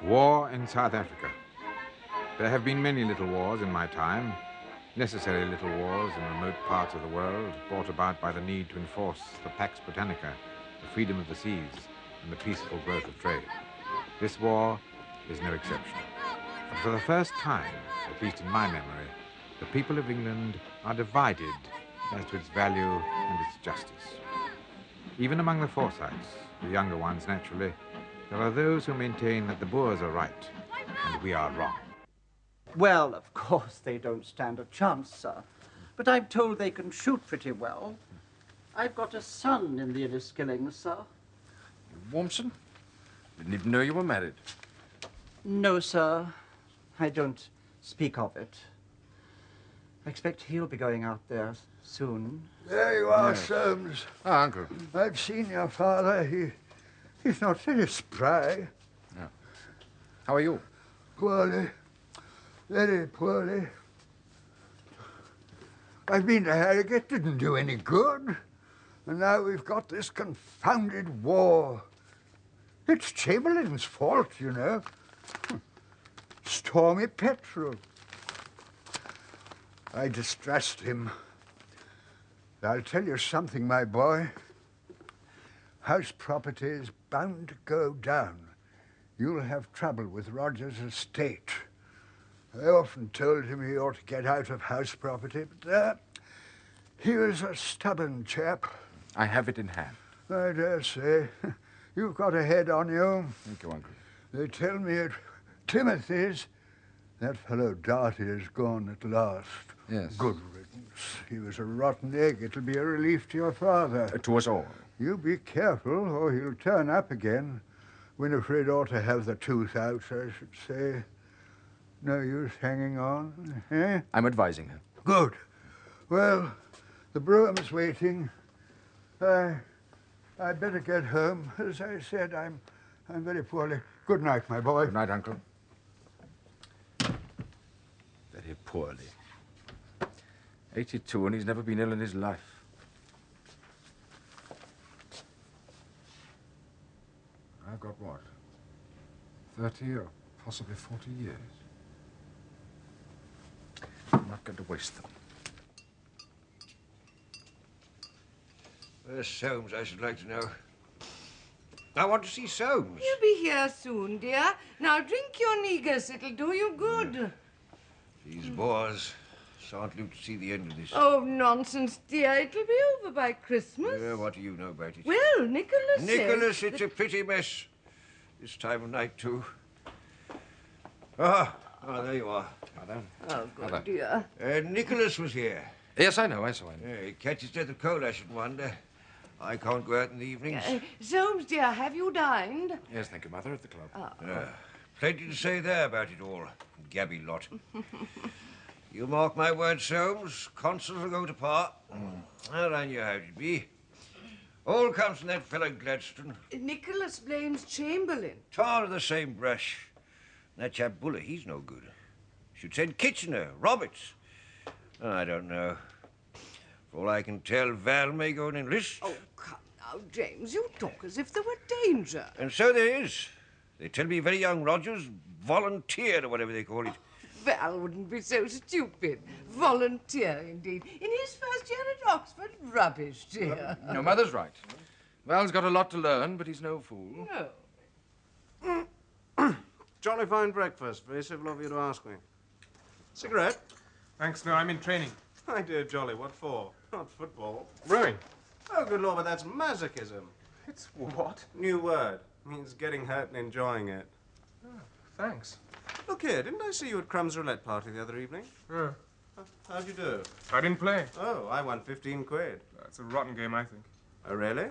War in South Africa. There have been many little wars in my time, necessary little wars in remote parts of the world, brought about by the need to enforce the Pax Britannica, the freedom of the seas, and the peaceful growth of trade. This war is no exception. But for the first time, at least in my memory, the people of England are divided as to its value and its justice. Even among the Forsythes, the younger ones naturally, there are those who maintain that the Boers are right and we are wrong. Well, of course, they don't stand a chance, sir. But I'm told they can shoot pretty well. I've got a son in the Enniskillings, sir. Warmson? Didn't even know you were married. No, sir. I don't speak of it. I expect he'll be going out there soon. There you are, Soames. Oh, Uncle. I've seen your father. He's not very spry. No. How are you? Poorly. Very poorly. I've been to Harrogate, didn't do any good. And now we've got this confounded war. It's Chamberlain's fault, you know. Stormy petrol. I distrust him. I'll tell you something, my boy. House property is bound to go down. You'll have trouble with Roger's estate. I often told him he ought to get out of house property, but he was a stubborn chap. I have it in hand. I dare say. You've got a head on you. Thank you, Uncle. They tell me at Timothy's that fellow Darty is gone at last. Yes. Good riddance. He was a rotten egg. It'll be a relief to your father. To us all. You be careful, or he'll turn up again. Winifred ought to have the tooth out, I should say. No use hanging on, eh? I'm advising her. Good. Well, the brougham's waiting. I'd better get home. As I said, I'm very poorly. Good night, my boy. Good night, Uncle. Very poorly. 82, and he's never been ill in his life. I've got what? 30 or possibly 40 years. I'm not going to waste them. Where's Soames, I should like to know? I want to see Soames. He'll be here soon, dear. Now drink your negus. It'll do you good. These Boers shan't live to see the end of this. Oh, nonsense, dear. It'll be over by Christmas. Yeah, what do you know about it? Well, Nicholas Nicholas, it's a pretty mess. This time of night, too. Ah, there you are. Mother. Oh, good, Mother. dear. Nicholas was here. Yes, I know. Yeah, he catches death of cold, I shouldn't wonder. I can't go out in the evenings. Soames, dear, have you dined? Yes, thank you, Mother, at the club. Plenty to say there about it all. Gabby lot. You mark my words, Soames. Consuls will go to par. I knew how it'd be. All comes from that fellow Gladstone. Nicholas blames Chamberlain. Tar of the same brush. That chap Buller, he's no good. Should send Kitchener, Roberts. I don't know. For all I can tell, Val may go and enlist. Oh, come now, James. You talk as if there were danger. And so there is. They tell me very young Rogers volunteered, or whatever they call it. Val wouldn't be so stupid. Volunteer, indeed. In his first year at Oxford, rubbish, dear. No, Mother's right. Val's got a lot to learn, but he's no fool. No. Jolly fine breakfast. Very civil of you to ask me. Cigarette? Thanks, no, I'm in training. My dear Jolly, what for? Not football. Rowing. Oh, good Lord, but that's masochism. It's what? New word. Means getting hurt and enjoying it. Oh, thanks. Look here, didn't I see you at Crumb's roulette party the other evening? How'd you do? I didn't play. Oh, I won 15 quid. That's a rotten game, I think. Oh, really?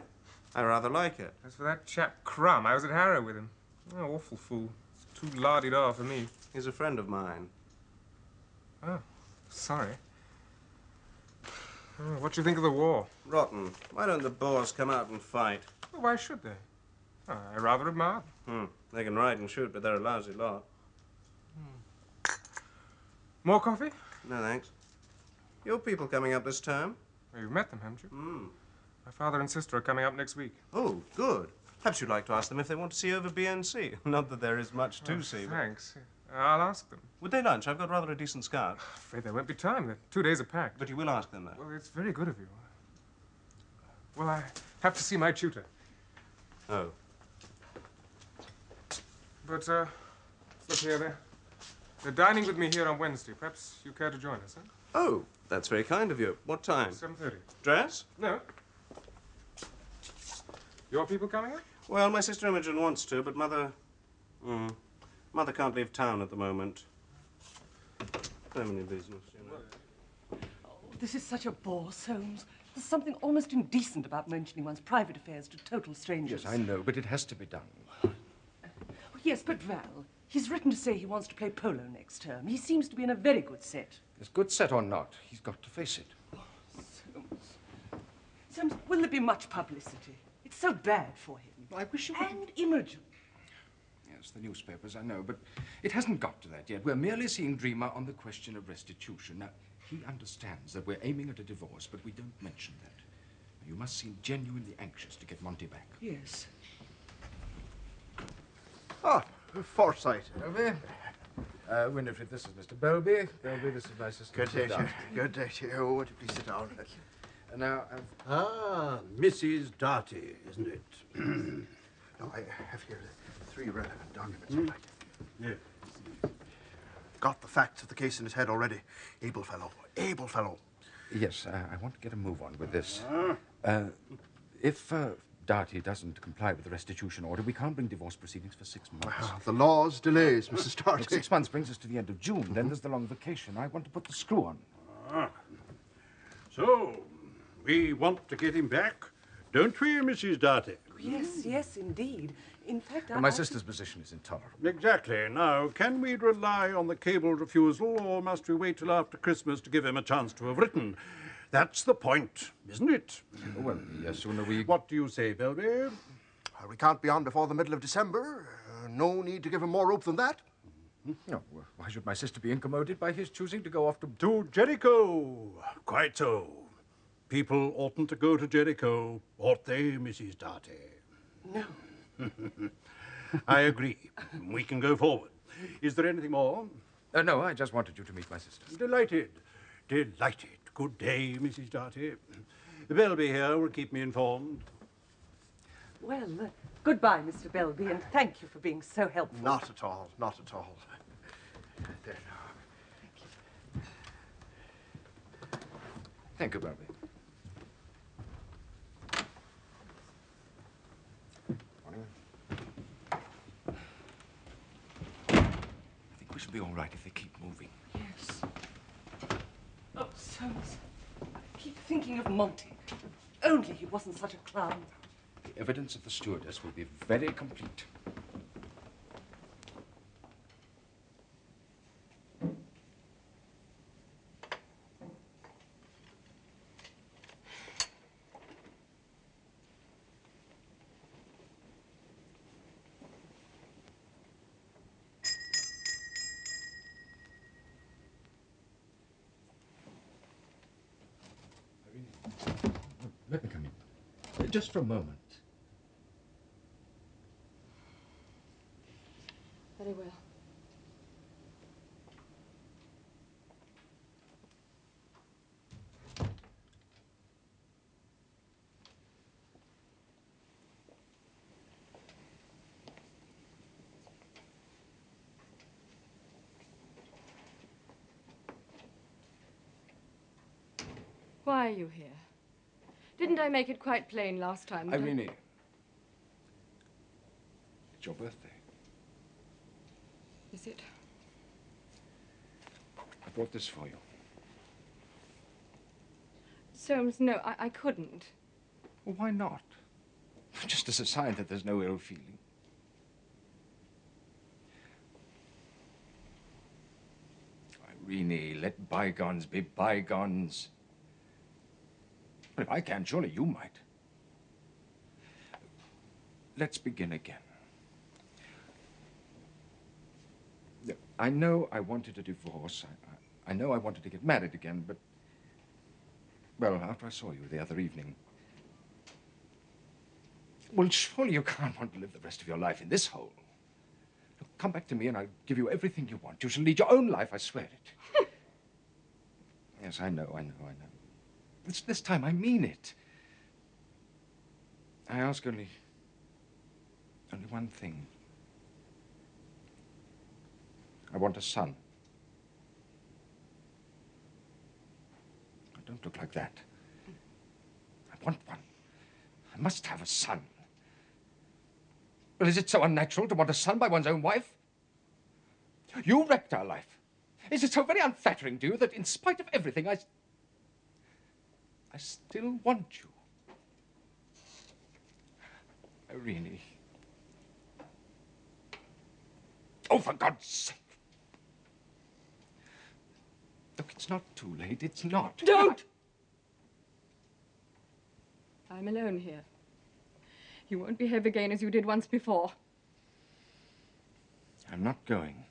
I rather like it. As for that chap Crumb, I was at Harrow with him. Oh, awful fool. It's too la-di-da for me. He's a friend of mine. Oh, sorry. Oh, what do you think of the war? Rotten. Why don't the Boers come out and fight? Well, why should they? Oh, I rather admire them. They can ride and shoot, but they're a lousy lot. More coffee? No, thanks. Your people coming up this term? Well, you've met them, haven't you? My father and sister are coming up next week. Oh, good. Perhaps you'd like to ask them if they want to see over BNC. Not that there is much to see. But... Thanks. I'll ask them. Would they lunch? I've got rather a decent scout. Afraid there won't be time. The 2 days are packed. But you will ask them, though. Well, it's very good of you. Well, I have to see my tutor. Oh. But, look here, they're dining with me here on Wednesday. Perhaps you care to join us, huh? Oh, that's very kind of you. What time? 7:30. Dress? No. Your people coming up? Well, my sister Imogen wants to, but Mother... Mother can't leave town at the moment. Family business, you know. Oh, this is such a bore, Soames. There's something almost indecent about mentioning one's private affairs to total strangers. Yes, I know, but it has to be done. Oh, yes, but Val, he's written to say he wants to play polo next term. He seems to be in a very good set. Yes, good set or not, he's got to face it. Soames. Soames, will there be much publicity? It's so bad for him. I wish you would... And Imogen. Yes, the newspapers, I know, but it hasn't got to that yet. We're merely seeing Dreamer on the question of restitution. Now, he understands that we're aiming at a divorce, but we don't mention that. You must seem genuinely anxious to get Monty back. Yes. Ah, Forsythe. Belby. Winifred, this is Mr. Belby. Belby, this is my sister. Good day to you. Good day to you. Oh, won't you please sit down? Now, Ah, Mrs. Darty, isn't it? No, I have here the 3 relevant documents. Yeah. Got the facts of the case in his head already. Able fellow. Able fellow. yes, I want to get a move on with this. If Darty doesn't comply with the restitution order, we can't bring divorce proceedings for 6 months. Well, the law's delays, Mrs. Darty. Look, 6 months brings us to the end of June. Then there's the long vacation. I want to put the screw on. So, we want to get him back, don't we, Mrs. Darty? Yes, yes, indeed. In fact, My sister's position is intolerable. Exactly. Now, can we rely on the cable refusal, or must we wait till after Christmas to give him a chance to have written? That's the point, isn't it? Well, the sooner we... What do you say, Belby? We can't be on before the middle of December. No need to give him more rope than that. No, why should my sister be incommoded by his choosing to go off to... To Jericho. Quite so. People oughtn't to go to Jericho, ought they, Mrs. Darty? No. I agree. We can go forward. Is there anything more? No, I just wanted you to meet my sister. Delighted. Delighted. Good day, Mrs. Darty. Belby here will keep me informed. Well, goodbye, Mr. Belby, and thank you for being so helpful. Not at all. Not at all. There now. Thank you, Belby. I think we should be all right if they keep moving. Yes. Oh, Soames, I keep thinking of Monty. Only he wasn't such a clown. The evidence of the stewardess will be very complete. Let me come in. Just for a moment. Very well. Why are you here? Didn't I make it quite plain last time? Irene, it's your birthday. Is it? I brought this for you. Soames, no, I couldn't. Well, why not? Just as a sign that there's no ill feeling. Irene, let bygones be bygones. If I can, surely you might. Let's begin again. I know I wanted a divorce. I know I wanted to get married again, but... Well, after I saw you the other evening, Well, surely you can't want to live the rest of your life in this hole. Look, come back to me and I'll give you everything you want. You shall lead your own life, I swear it. Yes, I know. This time I mean it. I ask only one thing. I want a son. I don't look like that. I want one. I must have a son. Well, is it so unnatural to want a son by one's own wife? You wrecked our life. Is it so very unflattering to you that in spite of everything, I still want you? Irene. Oh, for God's sake. Look, it's not too late. It's not. Don't! I'm alone here. You won't behave again as you did once before. I'm not going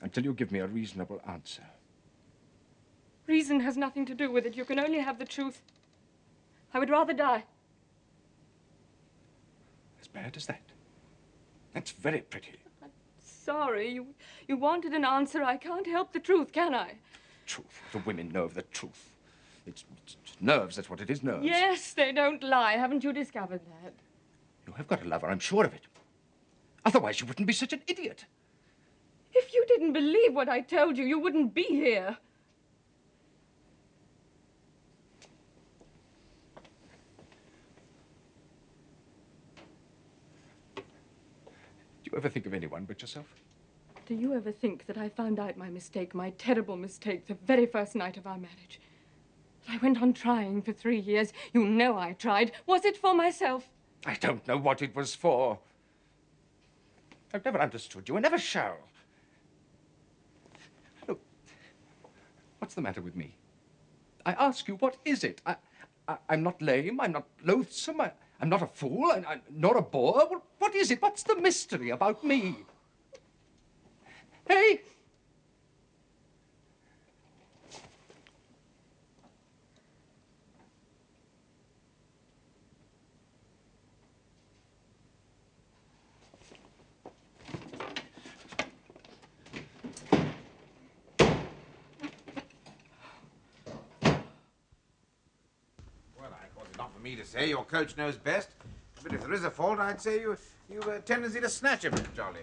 until you give me a reasonable answer. Reason has nothing to do with it. You can only have the truth. I would rather die. As bad as that? That's very pretty. I'm sorry. You wanted an answer. I can't help the truth, can I? Truth. The women know of the truth. It's nerves, that's what it is, nerves. Yes, they don't lie. Haven't you discovered that? You have got a lover, I'm sure of it. Otherwise, you wouldn't be such an idiot. If you didn't believe what I told you, you wouldn't be here. Do you ever think of anyone but yourself? Do you ever think that I found out my mistake, my terrible mistake, the very first night of our marriage? I went on trying for 3 years. You know I tried. Was it for myself? I don't know what it was for. I've never understood you. I never shall. Look, what's the matter with me? I ask you, what is it? I'm not lame. I'm not loathsome. I'm not a fool. I'm not a bore. Well, what is it? What's the mystery about me? Hey! Not for me to say. Your coach knows best. But if there is a fault, I'd say you have a tendency to snatch him, Jolly.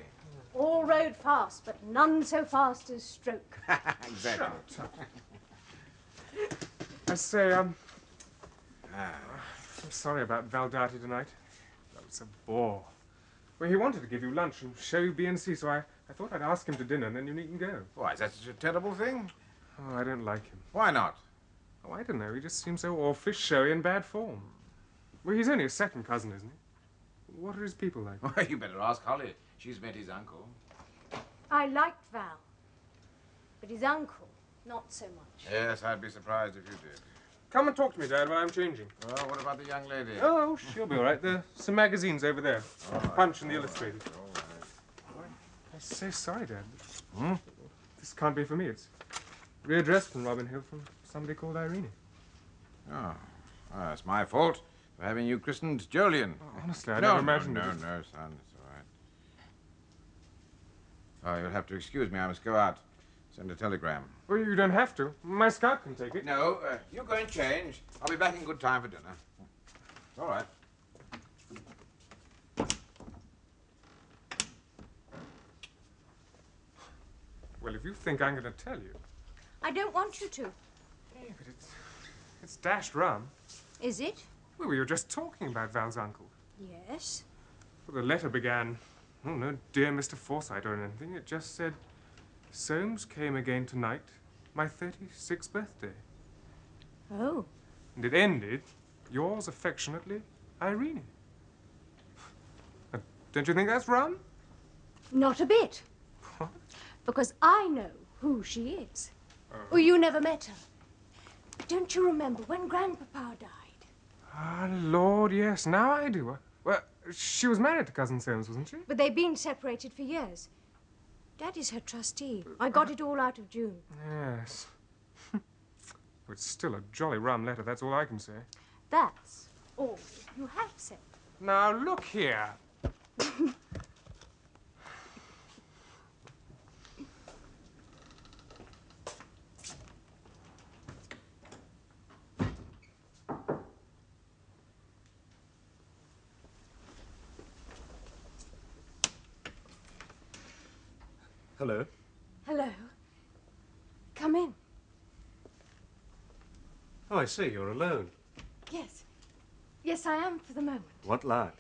All rode fast, but none so fast as stroke. Exactly. I say, I'm sorry about Valdati tonight. That was a bore. Well, he wanted to give you lunch and show you B&C, so I thought I'd ask him to dinner, and then you needn't go. Why, is that such a terrible thing? Oh, I don't like him. Why not? Oh, I don't know. He just seems so awfully showy and bad form. Well, he's only a second cousin, isn't he? What are his people like? Well, you better ask Holly. She's met his uncle. I liked Val, but his uncle, not so much. Yes, I'd be surprised if you did. Come and talk to me, Dad, while I'm changing. Well, what about the young lady? Oh, she'll be all right. There are some magazines over there. All right. Punch and the Illustrated. All right. I'm so sorry, Dad. Hmm? This can't be for me. It's readdressed from Robin Hill from somebody called Irene. Oh, well, it's my fault for having you christened Jolyon. Oh, honestly, I never imagined No, it. no, son, it's all right. Oh, you'll have to excuse me. I must go out. Send a telegram. Well, you don't have to. My scout can take it. No, you go and change. I'll be back in good time for dinner. All right. Well, if you think I'm going to tell you. I don't want you to. Yeah, but it's dashed rum. Is it? Well, we were just talking about Val's uncle. Yes. Well, the letter began, oh, no, dear Mr. Forsyte or anything. It just said, Soames came again tonight, my 36th birthday. Oh. And it ended, yours affectionately, Irene. Don't you think that's rum? Not a bit. What? Because I know who she is. Oh, you never met her. Don't you remember when Grandpapa died? Ah, Lord, yes. Now I do. Well, she was married to Cousin Soames, wasn't she? But they've been separated for years. Daddy's her trustee. I got it all out of June. Yes. It's still a jolly rum letter, that's all I can say. That's all you have said. Now, look here. Hello. Hello. Come in. Oh, I see. You're alone. Yes. Yes, I am for the moment. What like?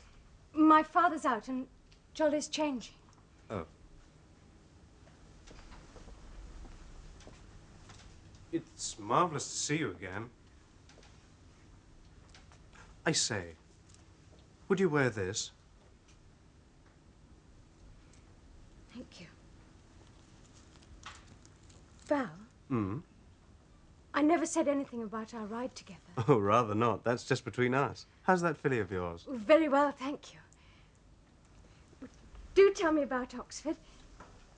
My father's out and Jolly's changing. Oh. It's marvelous to see you again. I say, would you wear this? Thank you. Val, Hmm? I never said anything about our ride together. Oh, rather not. That's just between us. How's that filly of yours? Very well, thank you. Do tell me about Oxford.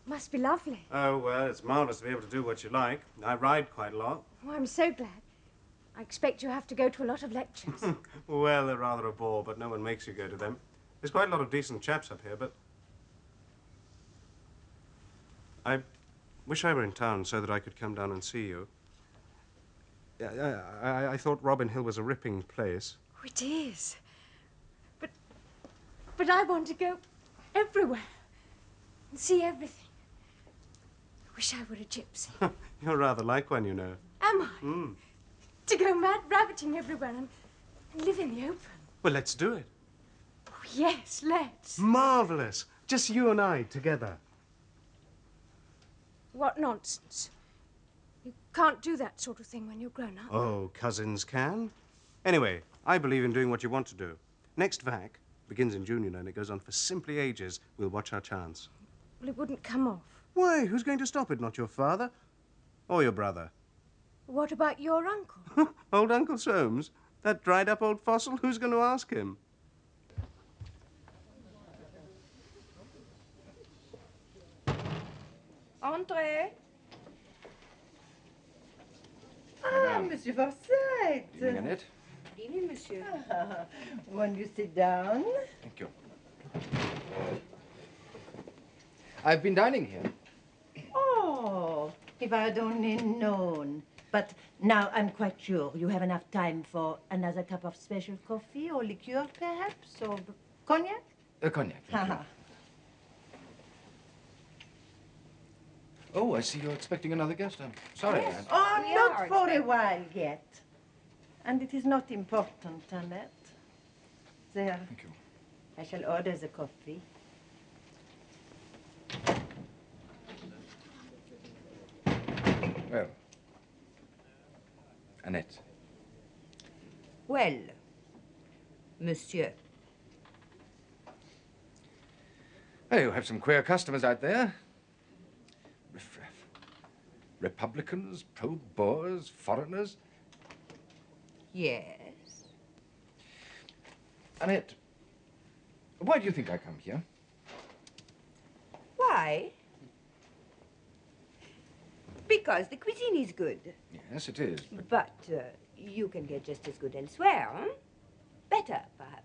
Must be lovely. Oh, well, it's marvelous to be able to do what you like. I ride quite a lot. Oh, I'm so glad. I expect you have to go to a lot of lectures. Well, they're rather a bore, but no one makes you go to them. There's quite a lot of decent chaps up here, but I wish I were in town so that I could come down and see you. I thought Robin Hill was a ripping place. Oh, it is. But I want to go everywhere and see everything. I wish I were a gypsy. You're rather like one, you know. Am I? Mm. To go mad rabbiting everywhere and live in the open. Well, let's do it. Oh, yes, let's. Marvelous. Just you and I together. What nonsense. You can't do that sort of thing when you're grown up. Oh, cousins can. Anyway, I believe in doing what you want to do. Next VAC begins in June, you know, and it goes on for simply ages. We'll watch our chance. Well, it wouldn't come off. Why? Who's going to stop it? Not your father? Or your brother? What about your uncle? Old Uncle Soames? That dried-up old fossil? Who's going to ask him? Entrez. Ah, Monsieur Forsythe. Evening, Annette. Good evening, Monsieur. Won't you sit down? Thank you. I've been dining here. Oh, if I had only known. But now I'm quite sure you have enough time for another cup of special coffee or liqueur, perhaps, or cognac? Cognac, thank you. Oh, I see you're expecting another guest. I'm sorry, Yes. Anne. Oh, We not are for a expecting. while yet. And it is not important, Annette. There. Thank you. I shall order the coffee. Well, Annette. Well, Monsieur. Oh, you have some queer customers out there. Riff-raff. Republicans, pro-Boers, foreigners. Yes. Annette, why do you think I come here? Why? Because the cuisine is good. Yes, it is. But you can get just as good elsewhere, huh? Better, perhaps.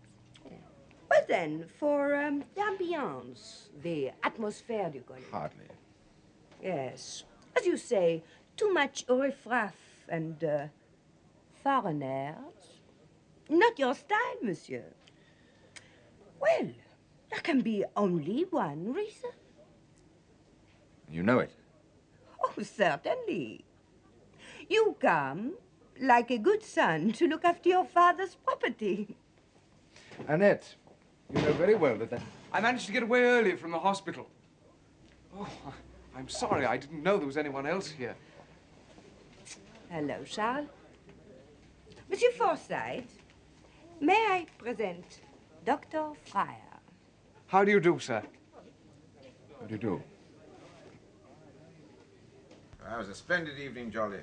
Well, then, for the ambiance, the atmosphere, do you call it? Hardly. Yes. As you say, too much riff-raff and foreigners. Not your style, monsieur. Well, there can be only one reason. You know it. Oh, certainly. You come, like a good son, to look after your father's property. Annette, you know very well that I managed to get away early from the hospital. Oh, I'm sorry. I didn't know there was anyone else here. Hello, Charles. Monsieur Forsythe, may I present Dr. Fryer? How do you do, sir? How do you do? That was a splendid evening, Jolly.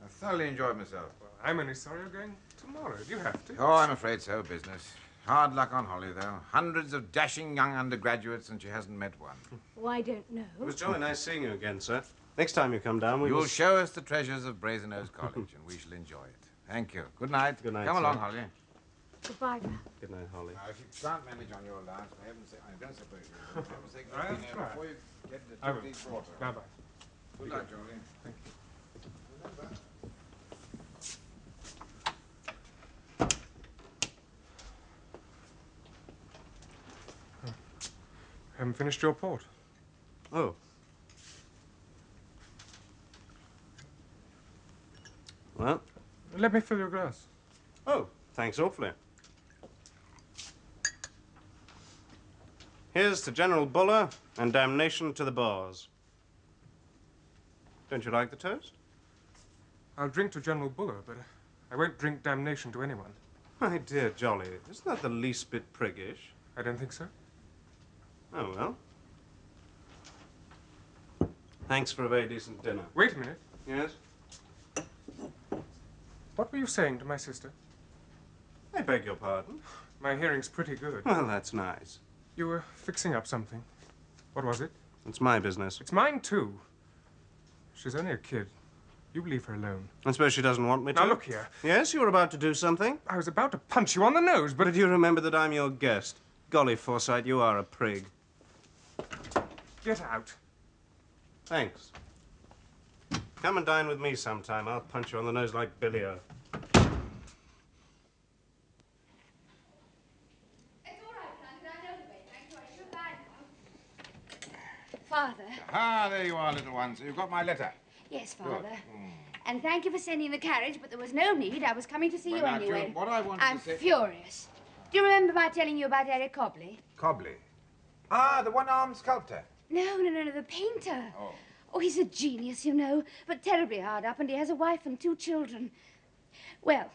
I thoroughly enjoyed myself. Well, I'm only sorry you're going tomorrow. Do you have to? Oh, I'm afraid so, business. Hard luck on Holly, though. Hundreds of dashing young undergraduates, and she hasn't met one. Oh, I don't know. It was jolly nice seeing you again, sir. Next time you come down, we You'll will... show us the treasures of Brasenose College, and we shall enjoy it. Thank you. Good night. Good night, Come sir. along, Holly. Goodbye, Val. Good night, Holly. Now, if you can't manage on your allowance, for heaven's sake, I don't suppose you will. For heaven's sake, I'll let me know try. before you get the I will. 2 weeks water. Bye-bye. Good luck, Julie. Thank you. Remember. Haven't finished your port. Oh. Well? Let me fill your glass. Oh, thanks awfully. Here's to General Buller and damnation to the Boers. Don't you like the toast? I'll drink to General Buller, but I won't drink damnation to anyone. My dear Jolly, isn't that the least bit priggish? I don't think so. Oh, well. Thanks for a very decent dinner. Wait a minute. Yes? What were you saying to my sister? I beg your pardon? My hearing's pretty good. Well, that's nice. You were fixing up something. What was it? It's my business. It's mine, too. She's only a kid. You leave her alone. I suppose she doesn't want me to? Now, look here. Yes, you were about to do something? I was about to punch you on the nose, but... But you remember that I'm your guest. Golly, Forsyte, you are a prig. Get out. Thanks. Come and dine with me sometime. I'll punch you on the nose like Billy-O. Father. Ah, there you are, little one. So you've got my letter. Yes, Father. And thank you for sending the carriage, but there was no need. I was coming to see you now, anyway. June, what I wanted I'm to say... furious. Do you remember my telling you about Eric Cobley? Cobley. Ah, the one-armed sculptor. No, the painter. Oh. Oh, he's a genius, you know, but terribly hard up, and he has a wife and 2 children. Well,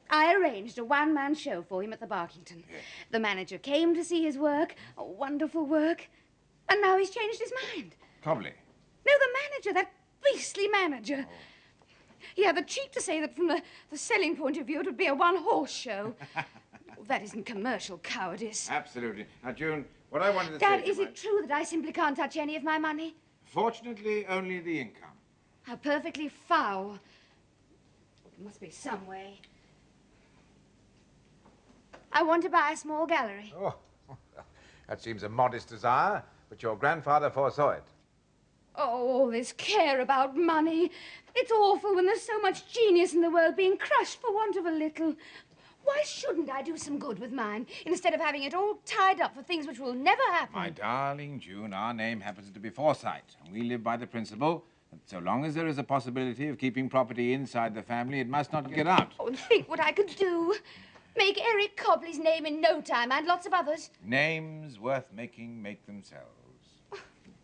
I arranged a one-man show for him at the Barkington. Yes. The manager came to see his work, wonderful work, and now he's changed his mind. Cobley. No, the manager, that beastly manager. Oh. He had the cheek to say that from the selling point of view, it would be a one-horse show. That isn't commercial cowardice. Absolutely. Now, June, what I wanted to Dad, say... is it true that I simply can't touch any of my money? Fortunately, only the income. How perfectly foul. There must be some way. I want to buy a small gallery. Oh, that seems a modest desire, but your grandfather foresaw it. Oh, all this care about money. It's awful when there's so much genius in the world being crushed for want of a little. Why shouldn't I do some good with mine, instead of having it all tied up for things which will never happen? My darling June, our name happens to be Forsyte, and we live by the principle that so long as there is a possibility of keeping property inside the family, it must not get out. Oh, and think what I could do. Make Eric Cobley's name in no time, and lots of others. Names worth making make themselves.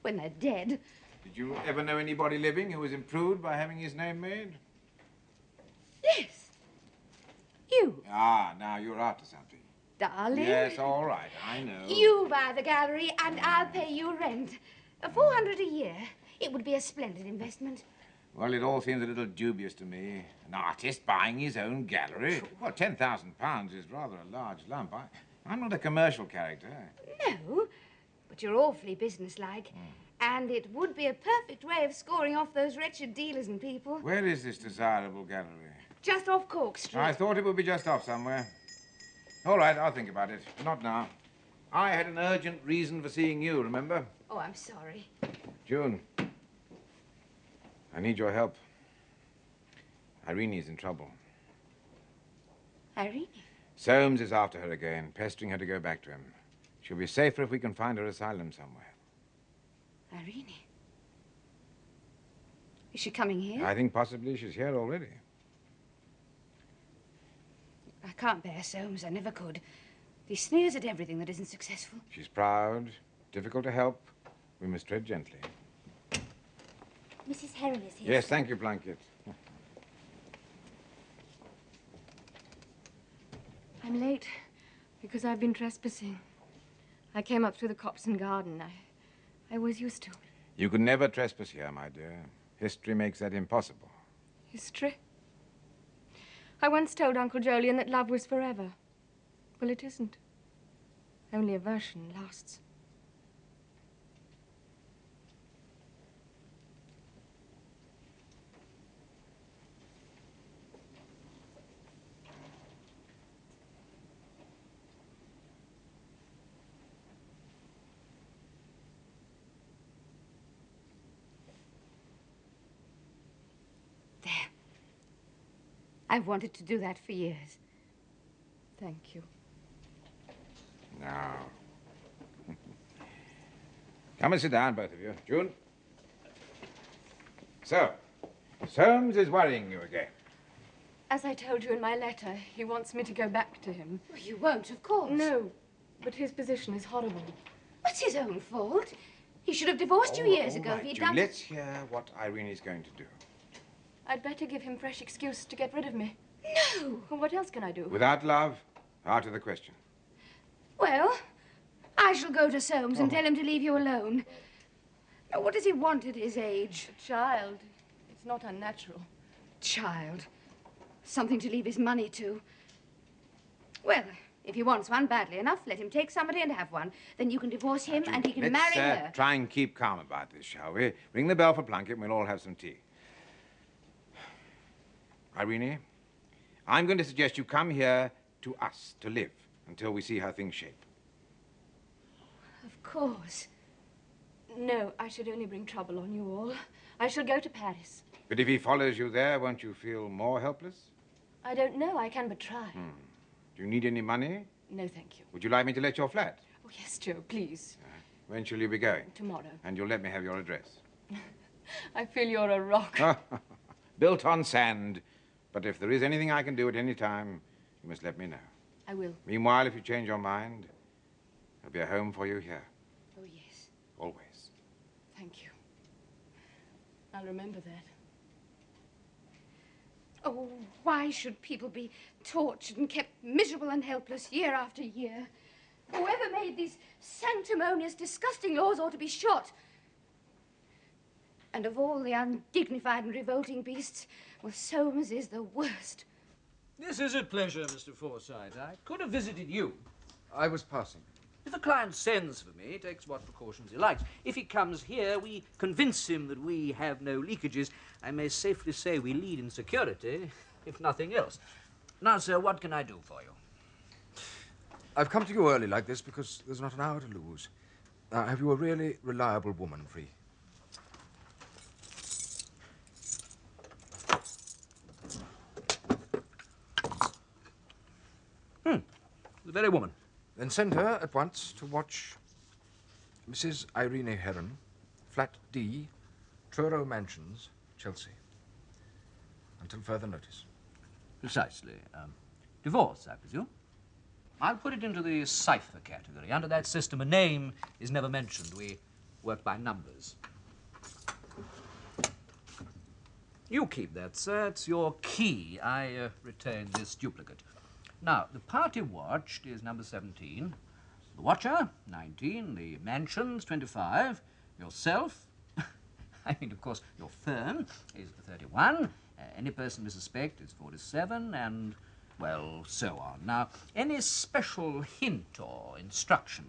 When they're dead. Did you ever know anybody living who was improved by having his name made? Yes. You. Ah, now you're after something. Darling. Yes, all right, I know. You buy the gallery, and I'll pay you rent. $400 a year. It would be a splendid investment. Well, it all seems a little dubious to me. An artist buying his own gallery. Well, £10,000 is rather a large lump. I'm not a commercial character. No, but you're awfully businesslike. And it would be a perfect way of scoring off those wretched dealers and people. Where is this desirable gallery? Just off Cork Street. I thought it would be just off somewhere. All right, I'll think about it. Not now. I had an urgent reason for seeing you, remember? Oh, I'm sorry. June, I need your help. Irene is in trouble. Irene? Soames is after her again, pestering her to go back to him. She'll be safer if we can find her asylum somewhere. Irene? Is she coming here? I think possibly she's here already. I can't bear Soames. I never could. He sneers at everything that isn't successful. She's proud, difficult to help. We must tread gently. Mrs. Heron is here. Yes, thank you, Plunkett. I'm late because I've been trespassing. I came up through the copse and garden. I was used to. You could never trespass here, my dear. History makes that impossible. History? I once told Uncle Jolyon that love was forever. Well, it isn't. Only aversion lasts. I've wanted to do that for years. Thank you. Now. Come and sit down, both of you. June. So, Soames is worrying you again. As I told you in my letter, he wants me to go back to him. Well, you won't, of course. No, but his position is horrible. It's his own fault. He should have divorced you years ago if he'd June, done... let's hear what Irene is going to do. I'd better give him fresh excuse to get rid of me. No! Well, what else can I do? Without love, out of the question. Well, I shall go to Soames and tell him to leave you alone. Now, what does he want at his age? A child. It's not unnatural. Child. Something to leave his money to. Well, if he wants one badly enough, let him take somebody and have one. Then you can divorce him and he can marry her. Let's try and keep calm about this, shall we? Ring the bell for Plunkett and we'll all have some tea. Irene, I'm going to suggest you come here to us to live until we see how things shape. Of course. No, I should only bring trouble on you all. I shall go to Paris. But if he follows you there, won't you feel more helpless? I don't know. I can but try. Do you need any money? No, thank you. Would you like me to let your flat? Oh, yes, Joe, please. When shall you be going? Tomorrow. And you'll let me have your address. I feel you're a rock. Built on sand. But if there is anything I can do at any time, you must let me know. I will. Meanwhile, if you change your mind, there'll be a home for you here. Oh, yes. Always. Thank you. I'll remember that. Oh, why should people be tortured and kept miserable and helpless year after year? Whoever made these sanctimonious, disgusting laws ought to be shot. And of all the undignified and revolting beasts, well, Soames is the worst. This is a pleasure, Mr. Forsyte. I could have visited you. I was passing. If a client sends for me, he takes what precautions he likes. If he comes here, we convince him that we have no leakages. I may safely say we lead in security, if nothing else. Now, sir, what can I do for you? I've come to you early like this because there's not an hour to lose. Have you a really reliable woman free? The very woman. Then send her at once to watch Mrs. Irene Heron, Flat D, Truro Mansions, Chelsea. Until further notice. Precisely. Divorce, I presume? I'll put it into the cipher category. Under that system, a name is never mentioned. We work by numbers. You keep that, sir. It's your key. I retain this duplicate. Now, the party watched is number 17. The watcher, 19. The mansions, 25. Yourself, I mean, of course, your firm is 31. Any person we suspect is 47. And, well, so on. Now, any special hint or instruction?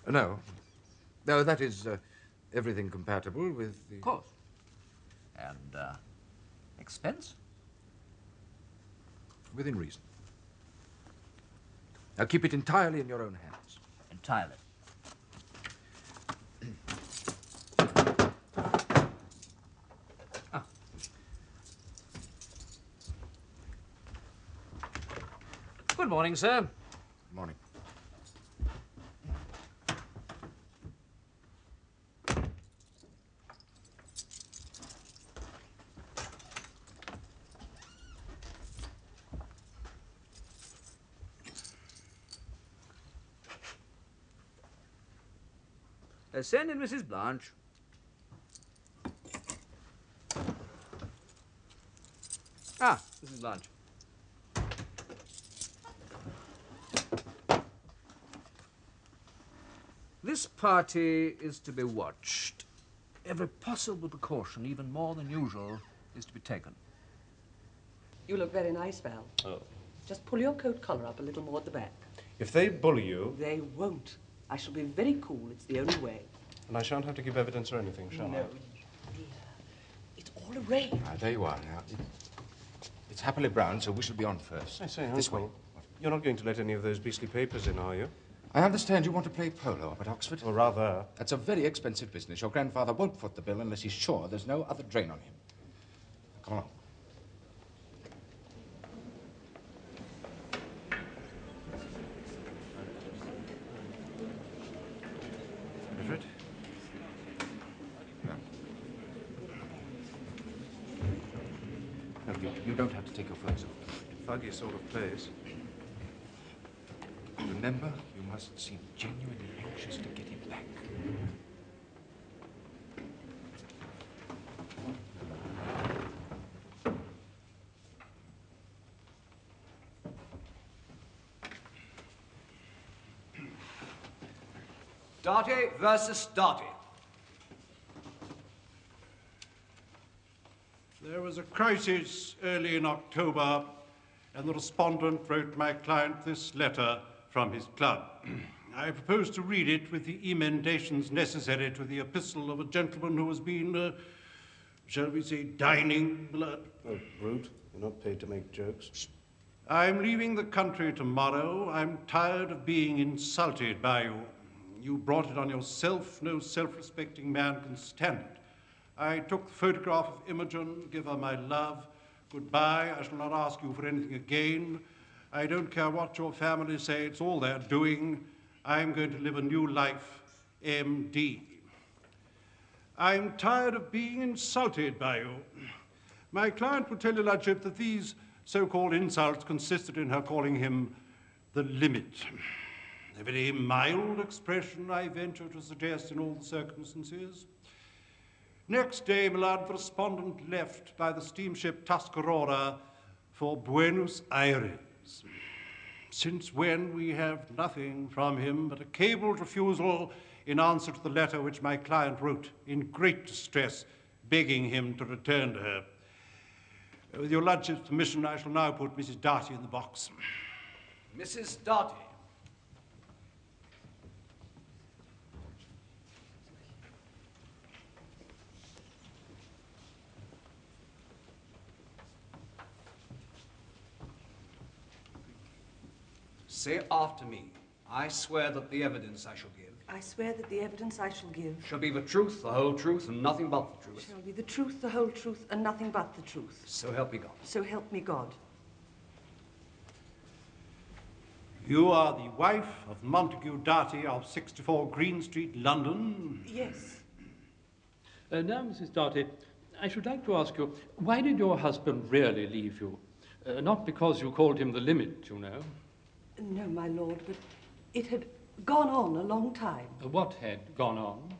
No. No, that is everything compatible with the... Of course. And, expense? Within reason. Now, keep it entirely in your own hands. Entirely. Good morning, sir. Good morning. Send in Mrs. Blanche. Mrs. Blanche. This party is to be watched. Every possible precaution, even more than usual, is to be taken. You look very nice, Val. Oh. Just pull your coat collar up a little more at the back. If they bully you... They won't. I shall be very cool. It's the only way. And I shan't have to give evidence or anything, shall I? No, dear. It's all arranged. There you are now. It's happily brown, so we shall be on first. I say, This way. Uncle, you're not going to let any of those beastly papers in, are you? I understand you want to play polo up at Oxford. Or rather... That's a very expensive business. Your grandfather won't foot the bill unless he's sure there's no other drain on him. Come along. You don't have to take your furs off. Fuggy sort of place. Remember, you must seem genuinely anxious to get him back. Darty versus Darty. There was a crisis early in October, and the respondent wrote my client this letter from his club. I propose to read it with the emendations necessary to the epistle of a gentleman who has been, shall we say, dining blood. Oh, brute. You're not paid to make jokes. I'm leaving the country tomorrow. I'm tired of being insulted by you. You brought it on yourself. No self-respecting man can stand it. I took the photograph of Imogen, give her my love. Goodbye. I shall not ask you for anything again. I don't care what your family say. It's all they're doing. I'm going to live a new life. M.D. I'm tired of being insulted by you. My client will tell your lordship that these so-called insults consisted in her calling him the limit. A very mild expression, I venture to suggest, in all the circumstances. Next day, my lord, the respondent left by the steamship Tuscarora for Buenos Aires. Since when we have nothing from him but a cabled refusal in answer to the letter which my client wrote in great distress, begging him to return to her. With your lordship's permission, I shall now put Mrs. Darty in the box. Mrs. Darty. Say after me, I swear that the evidence I shall give I swear that the evidence I shall give shall be the truth, the whole truth, and nothing but the truth. shall be the truth, the whole truth, and nothing but the truth. So help me God. So help me God. You are the wife of Montague Darty of 64 Green Street, London? Yes. Now, Mrs. Darty, I should like to ask you, why did your husband really leave you? Not because you called him the limit, you know. No, my lord, but it had gone on a long time. What had gone on?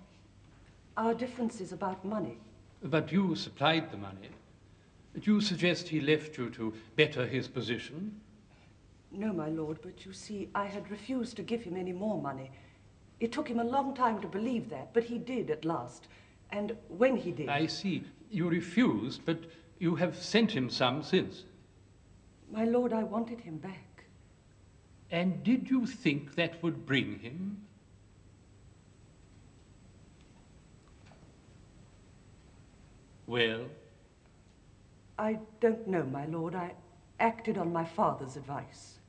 Our differences about money. But you supplied the money. Do you suggest he left you to better his position? No, my lord, but you see, I had refused to give him any more money. It took him a long time to believe that, but he did at last. And when he did... I see. You refused, but you have sent him some since. My lord, I wanted him back. And did you think that would bring him? Well? I don't know, my lord. I acted on my father's advice.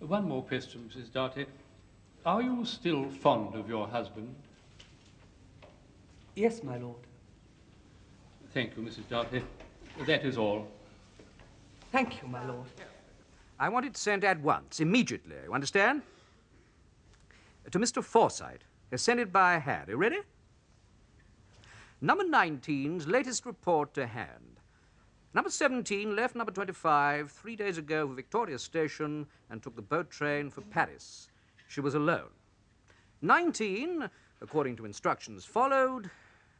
One more question, Mrs. Darty. Are you still fond of your husband? Yes, my lord. Thank you, Mrs. Darty. That is all. Thank you, my lord. I want it sent at once, immediately, you understand? To Mr. Forsythe. Send it by hand. Are you ready? Number 19's latest report to hand. Number 17 left number 25 3 days ago for Victoria Station and took the boat train for Paris. She was alone. 19, according to instructions, followed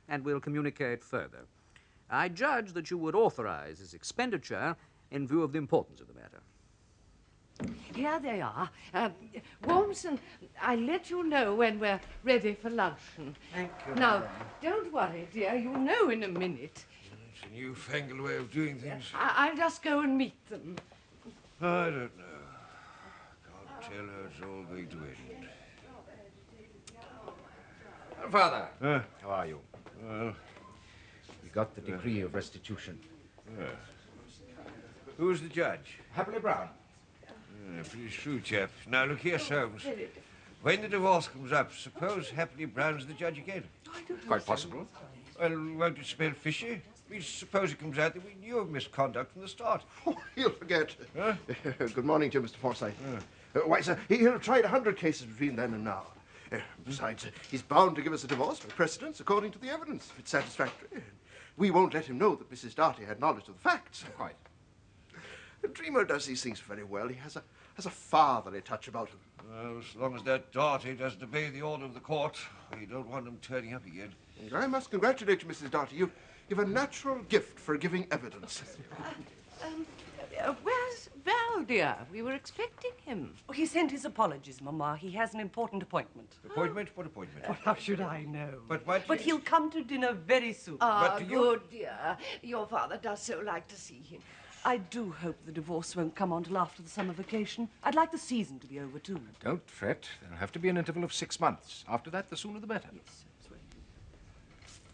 and will communicate further. I judge that you would authorize his expenditure in view of the importance of the matter. Here they are. Warmson, I'll let you know when we're ready for luncheon. Thank you. Now, don't worry, dear. You'll know in a minute. It's a newfangled way of doing things. I'll just go and meet them. I don't know. Can't tell how it's all going to end. Father, how are you? Well, we got the decree of restitution. Who's the judge? Happily Brown. Pretty shrewd chap. Now, look here, Soames. When the divorce comes up, suppose Happily Brown's the judge again. Quite possible. Well, won't it smell fishy? Suppose it comes out that we knew of misconduct from the start. Oh, he'll forget. Huh? Good morning to you, Mr. Forsythe. Why, sir, he'll have tried 100 cases between then and now. Besides, he's bound to give us a divorce by precedence according to the evidence, if it's satisfactory. We won't let him know that Mrs. Darty had knowledge of the facts. Quite. Dreamer does these things very well. He has a fatherly touch about him. Well, as long as that Darty doesn't obey the order of the court, we don't want him turning up again. I must congratulate you, Mrs. Darty. You've a natural gift for giving evidence. Where's Val, dear? We were expecting him. Oh, he sent his apologies, Mamma. He has an important appointment. Appointment? What appointment? Well, how should I know? But he'll come to dinner very soon. Ah, good, dear. Your father does so like to see him. I do hope the divorce won't come on till after the summer vacation. I'd like the season to be over, too. Don't fret. There'll have to be an interval of 6 months. After that, the sooner the better. Yes, that's right.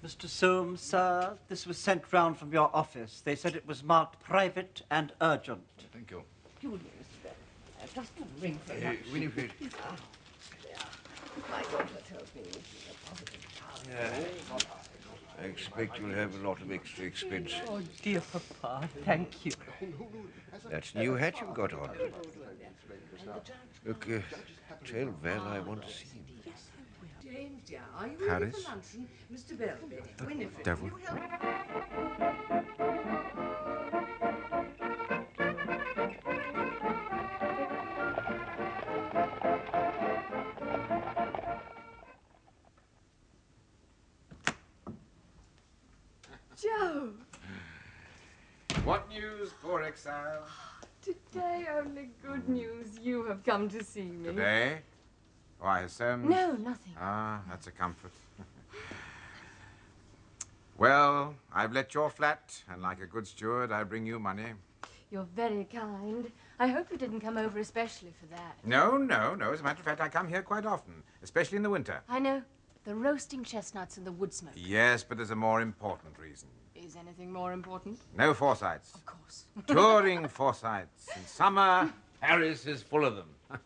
Mr. Soames, sir, this was sent round from your office. They said it was marked private and urgent. Thank you. You, Mr. Bell. I've just got a ring for Hey, Winifred. Ah, there. My daughter tells me this is a positive child. Yeah. I expect you'll have a lot of extra expense. Oh, dear Papa, thank you. That's new hat you've got on. Look, tell Val I want to see him. James, dear, are you Paris? ready for luncheon? Mr. Belby, Winifred, devil. will you help? Joe! What news, poor exile? Today only good news. You have come to see me. Today? Why, has Soames... No, nothing. Ah, that's a comfort. Well, I've let your flat, and like a good steward, I bring you money. You're very kind. I hope you didn't come over especially for that. No. As a matter of fact, I come here quite often, especially in the winter. I know. The roasting chestnuts and the wood smoke. Yes, but there's a more important reason. Is anything more important? No Forsytes. Of course. Touring Forsytes. In summer, Paris is full of them.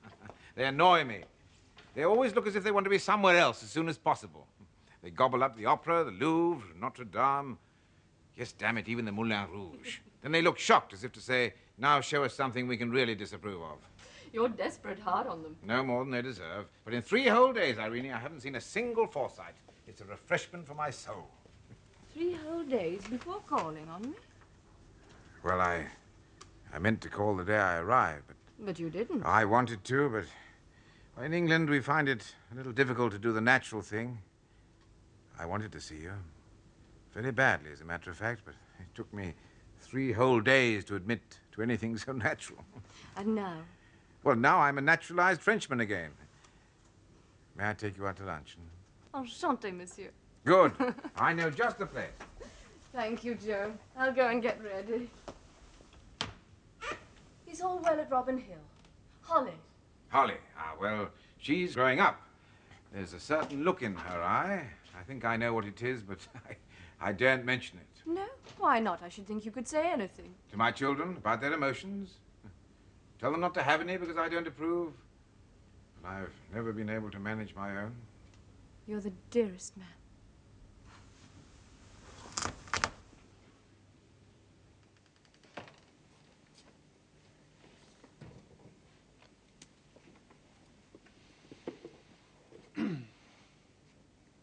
They annoy me. They always look as if they want to be somewhere else as soon as possible. They gobble up the Opera, the Louvre, Notre Dame. Yes, damn it, even the Moulin Rouge. Then they look shocked, as if to say, now show us something we can really disapprove of. You're desperate hard on them. No more than they deserve. But in 3 whole days, Irene, I haven't seen a single Forsyte. It's a refreshment for my soul. 3 whole days before calling on me? Well, I meant to call the day I arrived, but... But you didn't. I wanted to, but... Well, in England, we find it a little difficult to do the natural thing. I wanted to see you. Very badly, as a matter of fact, but it took me 3 whole days to admit to anything so natural. And now? Well, now I'm a naturalized Frenchman again. May I take you out to luncheon? Enchanté, monsieur. Good. I know just the place. Thank you, Joe. I'll go and get ready. Is all well at Robin Hill? Holly? Holly. Ah, well, she's growing up. There's a certain look in her eye. I think I know what it is, but I daren't mention it. No? Why not? I should think you could say anything. To my children, about their emotions. Tell them not to have any because I don't approve. But I've never been able to manage my own. You're the dearest man.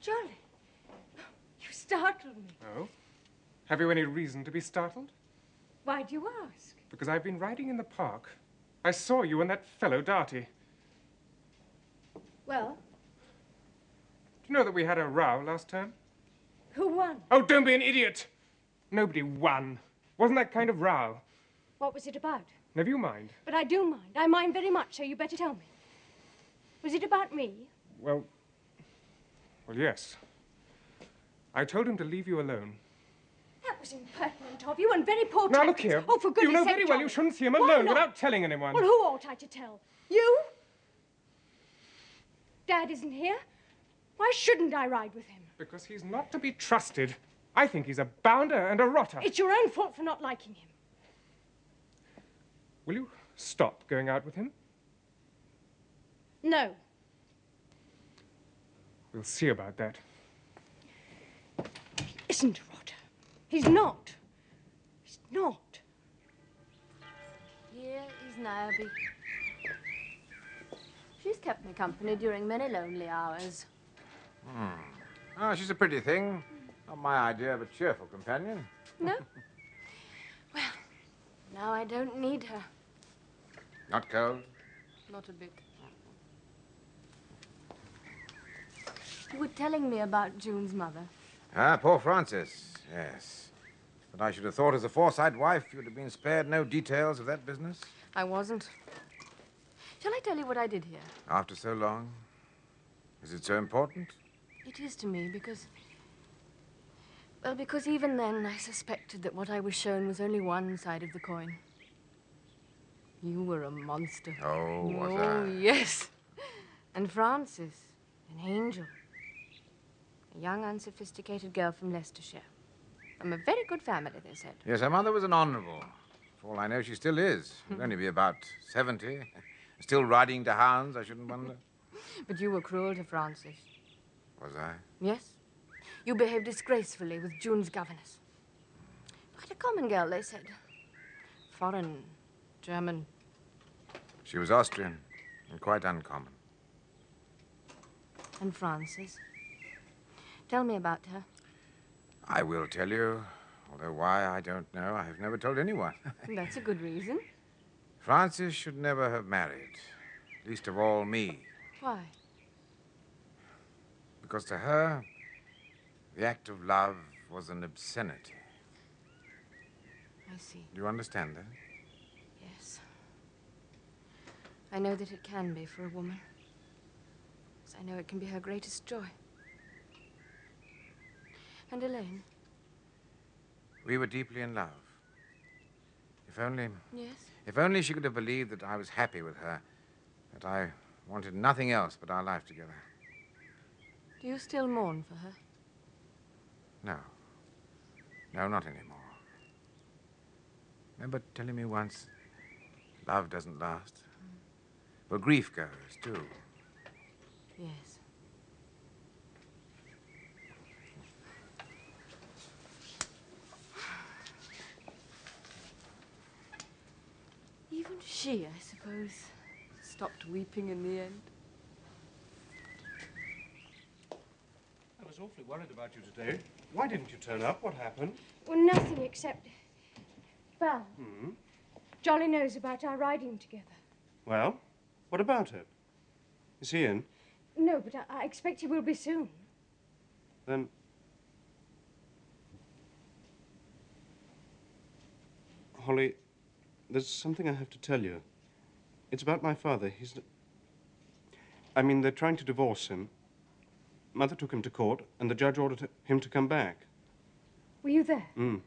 Charlie, you startled me. Oh? Have you any reason to be startled? Why do you ask? Because I've been riding in the park. I saw you and that fellow, Darty. Well, Do you know that we had a row last term? who won? Oh, don't be an idiot! Nobody won. Wasn't that kind of row? What was it about? Never you mind. But I do mind. I mind very much, so you better tell me. Was it about me? Well, yes. I told him to leave you alone. That was impertinent of you and very poor Now, tactics. look here. Oh, for goodness You know sake, very well John. you shouldn't see him Why alone not? without telling anyone. Well, who ought I to tell? You? Dad isn't here. Why shouldn't I ride with him? Because he's not to be trusted. I think he's a bounder and a rotter. It's your own fault for not liking him. Will you stop going out with him? No. We'll see about that. He isn't a rotter. He's not. He's not. Here is Niobe. She's kept me company during many lonely hours. Oh, she's a pretty thing. Not my idea of a cheerful companion. No? Now I don't need her. Not cold? Not a bit. You were telling me about June's mother. Ah, poor Frances. Yes. But I should have thought as a Forsyte wife you'd have been spared no details of that business. I wasn't. Shall I tell you what I did here? After so long? Is it so important? It is to me because... Well, because even then I suspected that what I was shown was only one side of the coin. You were a monster. Oh, was I? Oh, yes. And Frances, an angel. A young, unsophisticated girl from Leicestershire. From a very good family, they said. Yes, her mother was an honourable. For all I know, she still is. She'll only be about 70. Still riding to hounds, I shouldn't wonder. But you were cruel to Frances. Was I? Yes. You behaved disgracefully with June's governess. Quite a common girl, they said. Foreign, German. She was Austrian and quite uncommon. And Frances? Tell me about her. I will tell you, although why I don't know. I've never told anyone. That's a good reason. Frances should never have married, least of all me. Why? Because to her, the act of love was an obscenity. I see. Do you understand that? Yes. I know that it can be for a woman. As I know it can be her greatest joy. And Elaine? We were deeply in love. If only... Yes? If only she could have believed that I was happy with her, that I wanted nothing else but our life together. Do you still mourn for her? No. No, not anymore. Remember telling me once, love doesn't last? Well, grief goes, too. Yes. Even she, I suppose, stopped weeping in the end. I was awfully worried about you today. Why didn't you turn up? What happened? Well, nothing except... Well, Hmm? Jolly knows about our riding together. Well, what about it? Is he in? No, but I expect he will be soon. Then... Holly, there's something I have to tell you. It's about my father. I mean, they're trying to divorce him. Mother took him to court, and the judge ordered him to come back. Were you there? Mm.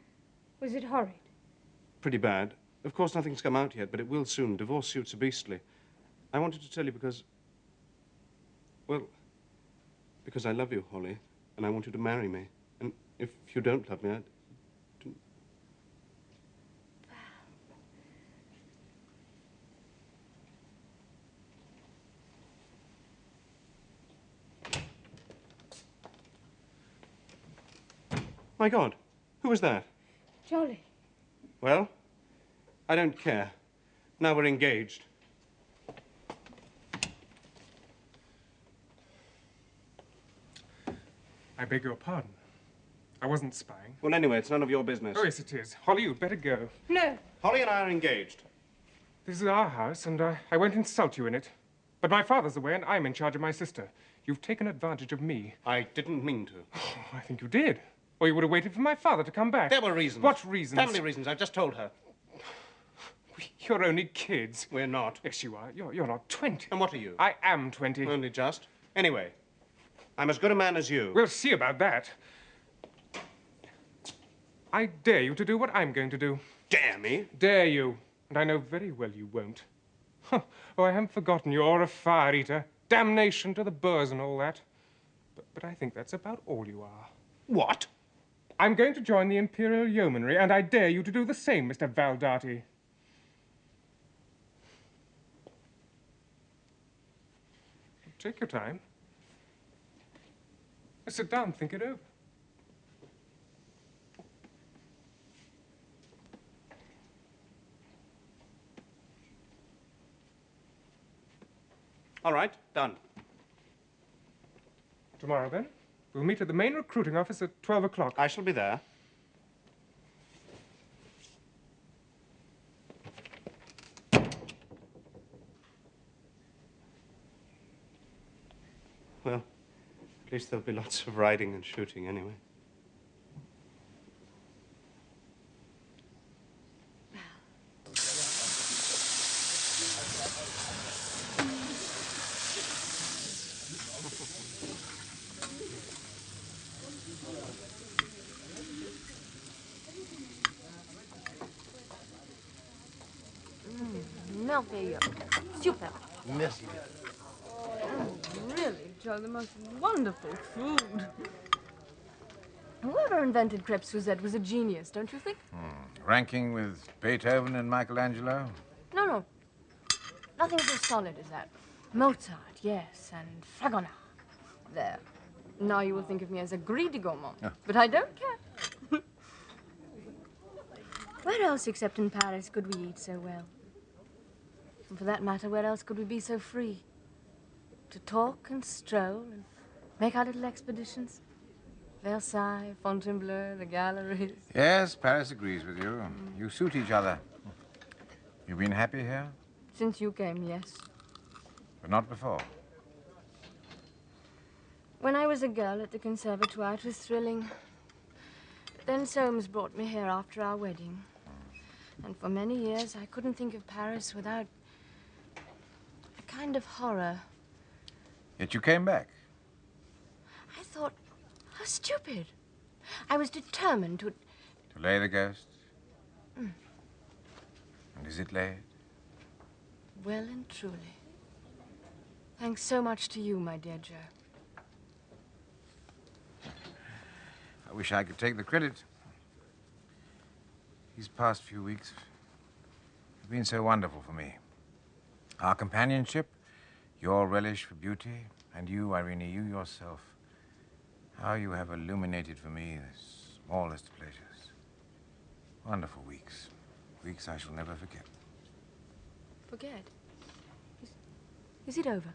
Was it horrid? Pretty bad. Of course, nothing's come out yet, but it will soon. Divorce suits are beastly. I wanted to tell you because... Well, because I love you, Holly, and I want you to marry me. And if you don't love me, My God, who was that? Jolly. Well, I don't care. Now we're engaged. I beg your pardon. I wasn't spying. Well, anyway, it's none of your business. Oh, yes, it is. Holly, you'd better go. No. Holly and I are engaged. This is our house, and I won't insult you in it. But my father's away, and I'm in charge of my sister. You've taken advantage of me. I didn't mean to. Oh, I think you did. Or you would have waited for my father to come back. There were reasons. What reasons? Family reasons. I've just told her. You're only kids. We're not. Yes, you are. You're not 20. And what are you? I am 20. Only just. Anyway, I'm as good a man as you. We'll see about that. I dare you to do what I'm going to do. Dare me? Dare you. And I know very well you won't. Oh, I haven't forgotten you're a fire-eater. Damnation to the Boers and all that. But I think that's about all you are. What? I'm going to join the Imperial Yeomanry, and I dare you to do the same, Mr. Valdarti. Take your time. Sit down, think it over. All right, done. Tomorrow, then? We'll meet at the main recruiting office at 12 o'clock. I shall be there. Well, at least there'll be lots of riding and shooting anyway. Merveilleux. Super. Merci. Really, Joe, the most wonderful food. Whoever invented crepe Suzette was a genius, don't you think? Ranking with Beethoven and Michelangelo? No. Nothing so solid as that. Mozart, yes, and Fragonard. There. Now you will think of me as a greedy gourmand. Oh. But I don't care. Where else except in Paris could we eat so well? And for that matter, where else could we be so free? To talk and stroll and make our little expeditions? Versailles, Fontainebleau, the galleries. Yes, Paris agrees with you. You suit each other. You've been happy here? Since you came, yes. But not before. When I was a girl at the conservatoire, it was thrilling. Then Soames brought me here after our wedding. And for many years, I couldn't think of Paris without a kind of horror. Yet you came back. I thought, how stupid. I was determined to... To lay the ghost? And is it laid? Well and truly. Thanks so much to you, my dear Joe. I wish I could take the credit. These past few weeks have been so wonderful for me. Our companionship, your relish for beauty, and you, Irene, you yourself. How you have illuminated for me the smallest pleasures. Wonderful weeks. Weeks I shall never forget. Forget? Is it over?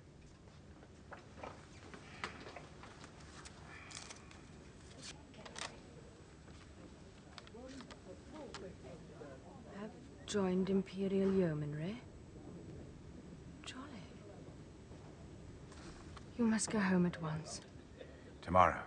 Have joined Imperial Yeomanry? Jolly. You must go home at once. Tomorrow.